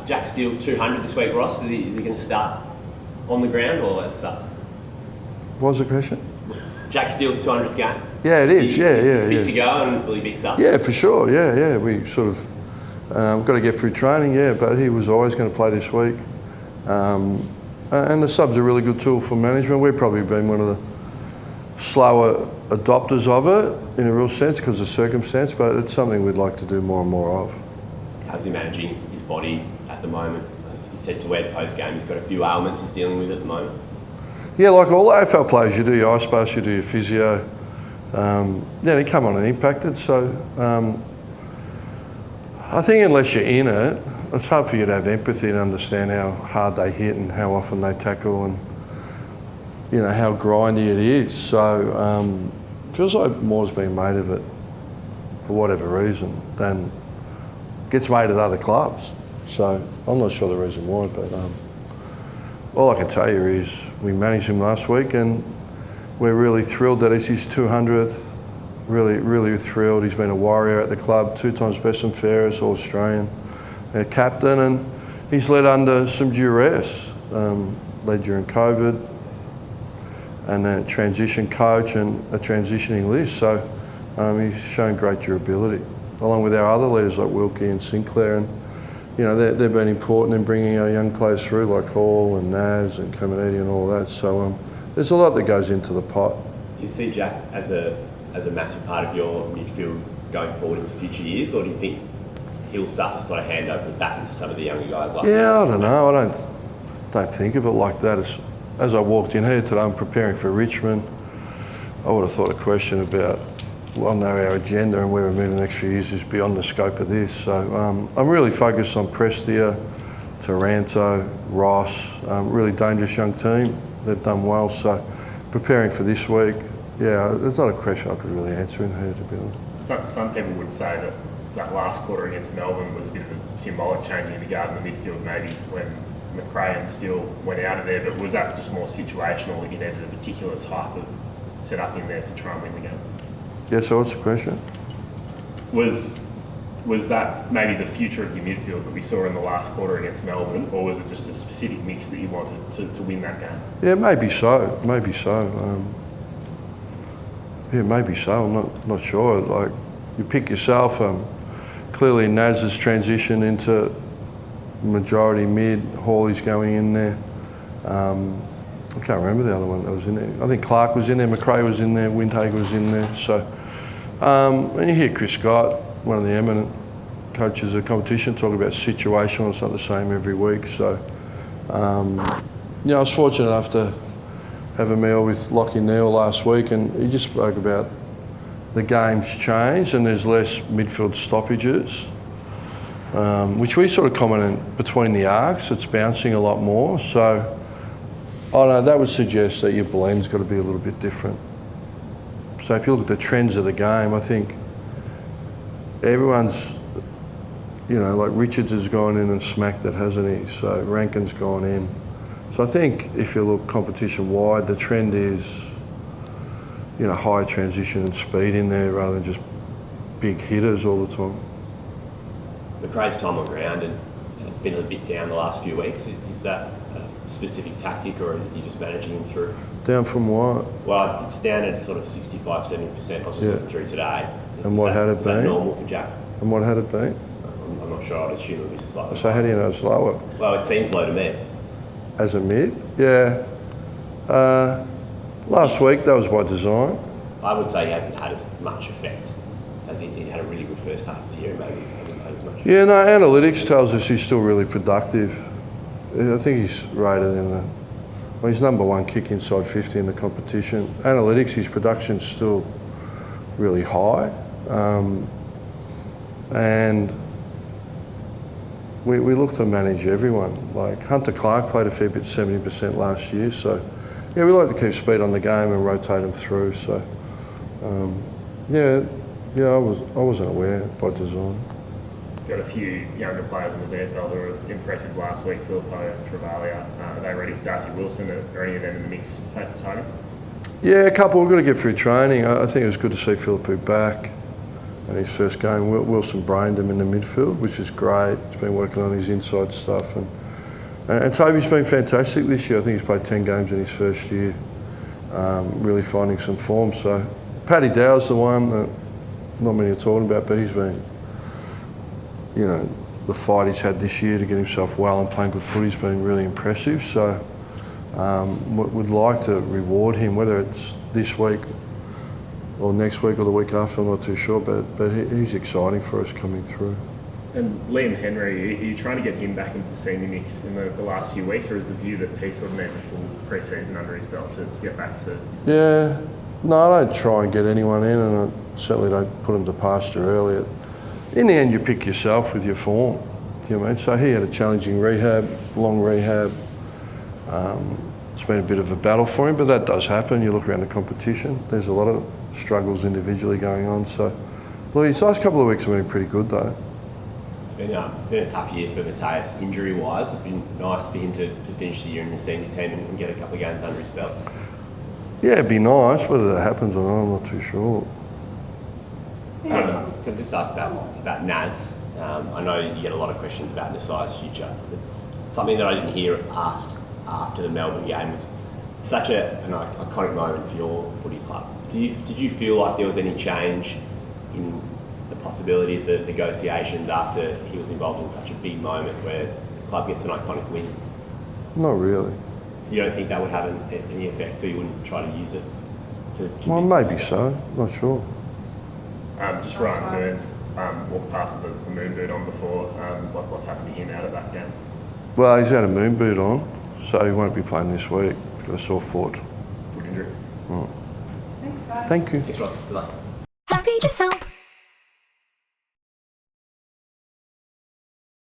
Jack Steele 200 this week, Ross. Is he going to start on the ground or let's start? What was the question? Jack Steele's 200th game. Yeah, it is. Fit to go, and will he be sub? Yeah, for sure. Yeah. We sort of got to get through training. Yeah, but he was always going to play this week. And the sub's a really good tool for management. We've probably been one of the slower adopters of it in a real sense because of circumstance, but it's something we'd like to do more and more of. How's he managing his body at the moment? As he said to Ed post-game, he's got a few ailments he's dealing with at the moment. Yeah, like all AFL players, you do your ice baths, you do your physio. They come on and impacted. So I think unless you're in it, it's hard for you to have empathy and understand how hard they hit and how often they tackle and how grindy it is. So it feels like more's been made of it for whatever reason than gets made at other clubs. So I'm not sure the reason why, but all I can tell you is we managed him last week and we're really thrilled that it's his 200th. Really thrilled. He's been a warrior at the club, 2 times best and fairest, All-Australian, captain, and he's led under some duress. Led during COVID, and then a transition coach and a transitioning list. So he's shown great durability, along with our other leaders like Wilkie and Sinclair. And they've been important in bringing our young players through, like Hall and Naz and Caminiti and all that. So there's a lot that goes into the pot. Do you see Jack as a massive part of your midfield going forward into future years, or do you think he'll start to sort of hand over back into some of the younger guys? I don't know. I don't think of it like that. As I walked in here today, I'm preparing for Richmond. I would have thought a question about, I know our agenda and where we're moving the next few years is beyond the scope of this. So I'm really focused on Prestia, Taranto, Ross, really dangerous young team. They've done well. So preparing for this week, there's not a question I could really answer in here, to be honest. Some people would say that last quarter against Melbourne was a bit of a symbolic changing of the guard in the midfield, maybe when McRae and Steele went out of there, but was that just more situational? You needed a particular type of setup in there to try and win the game? Yeah, so what's the question? Was that maybe the future of your midfield that we saw in the last quarter against Melbourne, or was it just a specific mix that you wanted to win that game? Yeah, maybe so. Maybe so. Maybe so. I'm not sure. Like, you pick yourself. Clearly, Naz's transition into majority mid. Hawley's going in there. I can't remember the other one that was in there. I think Clark was in there, McRae was in there, Windhager was in there. So, and you hear Chris Scott, one of the eminent coaches of competition, talk about situational. It's not the same every week. So, I was fortunate enough to have a meal with Lockie Neal last week, and he just spoke about the game's changed and there's less midfield stoppages, which we sort of commented between the arcs. It's bouncing a lot more. So, that would suggest that your blend's got to be a little bit different. So if you look at the trends of the game, I think everyone's, like Richards has gone in and smacked it, hasn't he? So Rankin's gone in. So I think if you look competition-wide, the trend is, high transition and speed in there rather than just big hitters all the time. McRae's time on ground and it's been a bit down the last few weeks. Is that a specific tactic, or are you just managing him through? Down from what? Well, it's down at sort of 65, 70%. I was just looking through today. And what had it been? Is that normal for Jack? And what had it been? I'm not sure. I'd assume it was slightly. So how do you know it's lower? Well, it seems low to me. As a mid? Yeah. Last week, that was by design. I would say he hasn't had as much effect as he had a really good first half of the year, maybe hasn't had as much. Yeah, no, analytics tells us he's still really productive. I think he's rated in he's number one kick inside 50 in the competition. Analytics, his production's still really high. And we look to manage everyone. Like Hunter Clark played a fair bit, 70% last year. So, we like to keep speed on the game and rotate them through. So, I wasn't aware by design. Got a few younger players in the VFL who were impressive last week. Philippo, Travalia. Are they ready? Darcy Wilson, are any of them in the mix to face the Tigers? Yeah, a couple. We've got to get through training. I think it was good to see Philippo back. And his first game, Wilson brained him in the midfield, which is great. He's been working on his inside stuff. And Toby's been fantastic this year. I think he's played 10 games in his first year, really finding some form. So Paddy Dow's the one that not many are talking about, but he's been, you know, the fight he's had this year to get himself well and playing good footy has been really impressive. So would like to reward him, whether it's this week or next week or the week after, I'm not too sure, but he's exciting for us coming through. And Liam Henry, are you trying to get him back into the senior mix in the last few weeks, or is the view that he sort of needs a full pre-season under his belt to get back to his... Yeah, no, I don't try and get anyone in, and I certainly don't put them to pasture early. In the end, you pick yourself with your form. You know what I mean? So he had a challenging rehab, long rehab. It's been a bit of a battle for him, but that does happen. You look around the competition, there's a lot of struggles individually going on. So, look, his last couple of weeks have been pretty good though. It's been a tough year for Mateus injury-wise. It's been nice for him to finish the year in the senior team and get a couple of games under his belt. Yeah, it'd be nice. Whether that happens or not, I'm not too sure. So, can I just ask about Naz? I know you get a lot of questions about Nasai's future. But something that I didn't hear asked after the Melbourne game was such an iconic moment for your footy club. Did you feel like there was any change in the possibility of the negotiations after he was involved in such a big moment where the club gets an iconic win? Not really. You don't think that would have any effect, or you wouldn't try to use it? Well, maybe so. Not sure. Just Ryan Burns walked past with the moon boot on before. What's happened to him out of that game? Well, he's had a moon boot on, so he won't be playing this week. He's got a sore foot. Foot injury. Oh. Thanks, guys. Thank you. Thanks, Ross. Good luck. Happy to help.